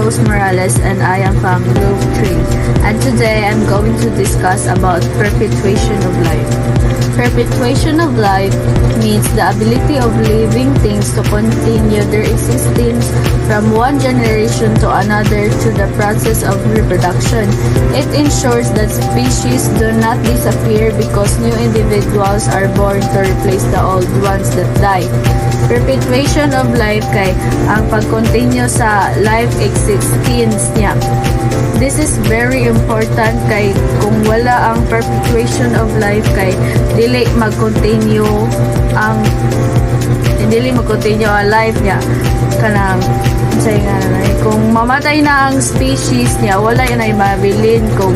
Rose Morales and I am from Group 3. And today I'm going to discuss about perpetuation of life. Perpetuation of life means the ability of living things to continue their existence from one generation to another through the process of reproduction. It ensures that species do not disappear because new individuals are born to replace the old ones that die. Perpetuation of life kay ang pag-continue sa life existence niya. This is very important kay kung wala ang perpetuation of life kay dili mag-continue ang life niya kanang kung mamatay na ang species niya wala yan ay mabilin kung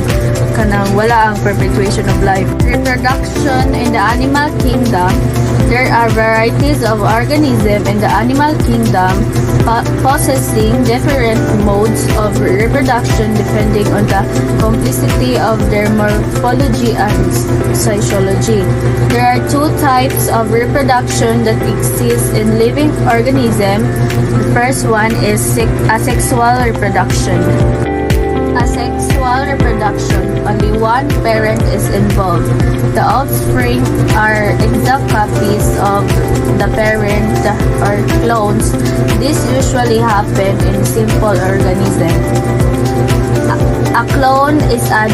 kanang wala ang perpetuation of life. Reproduction in the animal kingdom. There are varieties of organisms in the animal kingdom possessing different modes of reproduction depending on the complexity of their morphology and physiology. There are two types of reproduction that exist in living organisms. The first one is asexual reproduction. Asexual reproduction, only one parent is involved. The offspring are exact copies of the parent or clones. This usually happen in simple organisms. A clone is an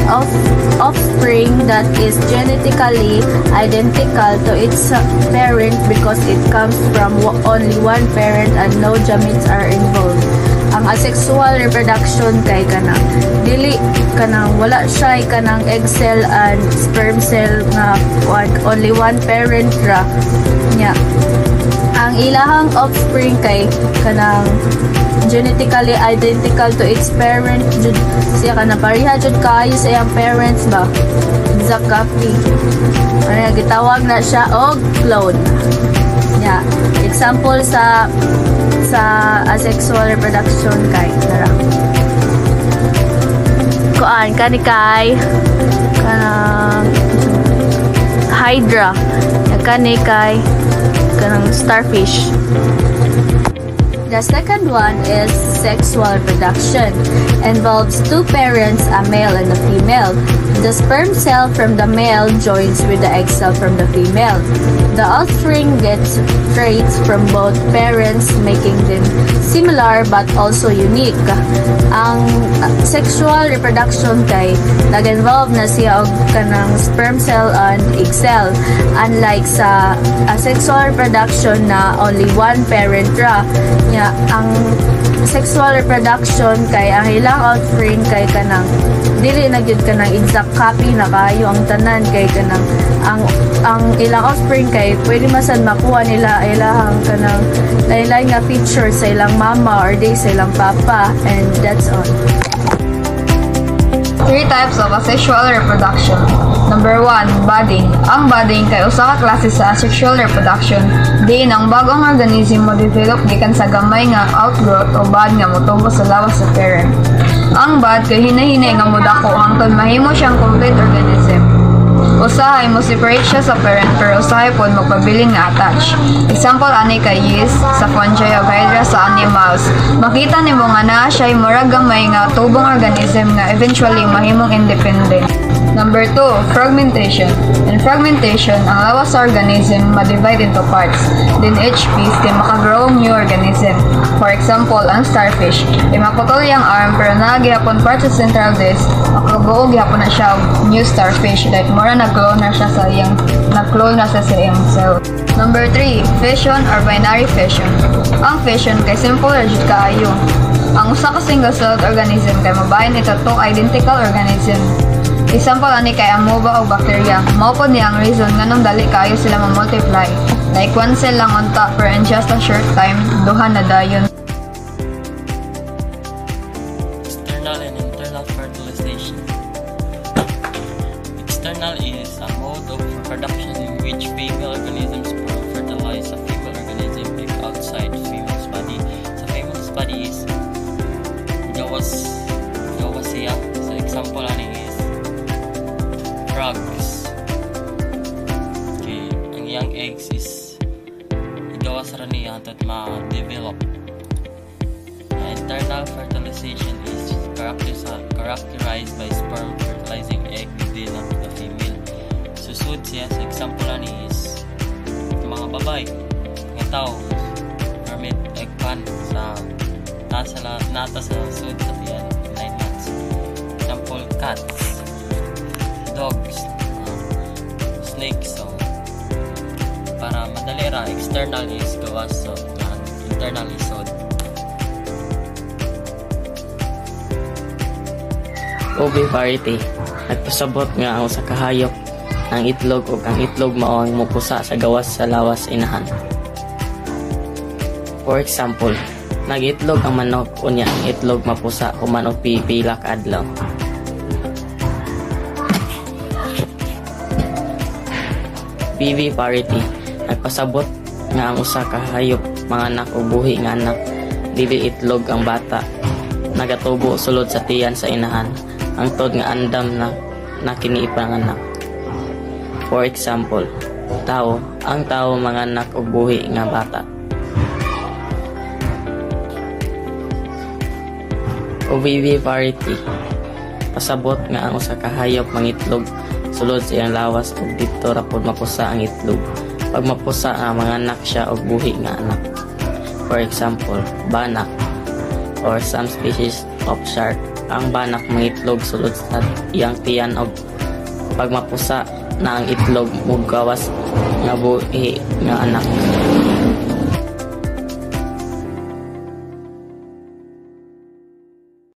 offspring that is genetically identical to its parent because it comes from only one parent and no gametes are involved. Ang asexual reproduction kay kanang dili kanang wala siya kanang egg cell and sperm cell nga only one parent ra nya. Ang ilahang offspring kay kanang genetically identical to its parent jud siya kanang pareha jud kaayo sa iyang parents ba, exact copy. Ano gitawag na siya og clone nya. Example sa asexual reproduction kay tara kuan kani kay kanang hydra kani kay kanang starfish. The second one is sexual reproduction. Involves two parents, a male and a female. The sperm cell from the male joins with the egg cell from the female. The offspring gets traits from both parents, making them similar but also unique. Ang sexual reproduction kay nag-involve na siya og kanang sperm cell and egg cell. Unlike sa asexual reproduction na only one parent ra, ang sexual reproduction kay ang ilang offspring kay kanang dili na gyud kanang exact copy na kayo ang tanan kay kanang ang ilang offspring kay pwede masan makuha nila ilahang kanang lain-lain nga feature sa ilang mama or sa ilang papa, and that's all. Three types of asexual reproduction. Number 1, budding. Ang budding kay usa ka klase sa asexual reproduction. Diin ang bagong organism mo develop gikan sa gamay nga outgrowth o bud nga motubo sa lawas sa parent. Ang bud kay hinahinay nga modako hangtod mahimo siyang complete organism. Usahay mo separate siya sa parent pero usahay pod magpabilin nga attach. Example ani kay yeast sa fungi o hydra sa animals. Makita nimo nga naa siya murag gamay nga tubong organism nga eventually mahimong independent. Number 2, fragmentation. In fragmentation, ang lawas sa organism ma-divide into parts. Then each piece kay makagrow new organism. For example, ang starfish. Kay maputol yung arm pero nagihapon part sa central disc, makabuo gihapon na siya new starfish. Like mura nag-clone na siya sa iyang iyang cell. Number 3, fission or binary fission. Ang fission kay simple ra jud kaayo. Ang usa ka single-celled organism kay mabahin ito tong identical organism. Example ani kay amoeba o bacteria. Mao pod niya ang reason nganong dali kayo sila ma-multiply. Like one cell lang on top pero in just a short time, duha na dayon. External and internal fertilization. External is a mode of reproduction in which female organisms fertilize a female organism if outside female's body. Sa female's body is gawas siya. So example ani is frogs. Okay, ang young eggs is igawas ra niya hangtod ma-develop. Internal Maternal fertilization is characterized by sperm fertilizing egg within the female. Susud siya sa example ani is mga babae nga tao permit egg pan sa nata sa sud sa tiyan 9 months. Example cats, dogs, snakes. So para madali ra external is gawas so internal is sod. Oviparity nagpasabot nga ang usa ka hayop ang itlog ug ang itlog mao ang mopusa sa gawas sa lawas inahan. For example, nag-itlog ang manok unya ang itlog mapusa human og pila ka adlaw. Viviparity nagpasabot nga ang usa ka hayop manganak og buhi nga anak dili itlog ang bata nagatubo sulod sa tiyan sa inahan hangtod nga andam na kini ipanganak. For example, tao, ang tao manganak og buhi nga bata. Oviviparity pasabot nga ang usa ka hayop mangitlog sulod sa iyang lawas ug didto ra pod mapusa ang itlog. Pag mapusa manganak siya og buhi nga anak. For example, banak or some species of shark. Ang banak mangitlog sulod sa iyang tiyan og pag mapusa na ang itlog mugawas nga buhi nga anak.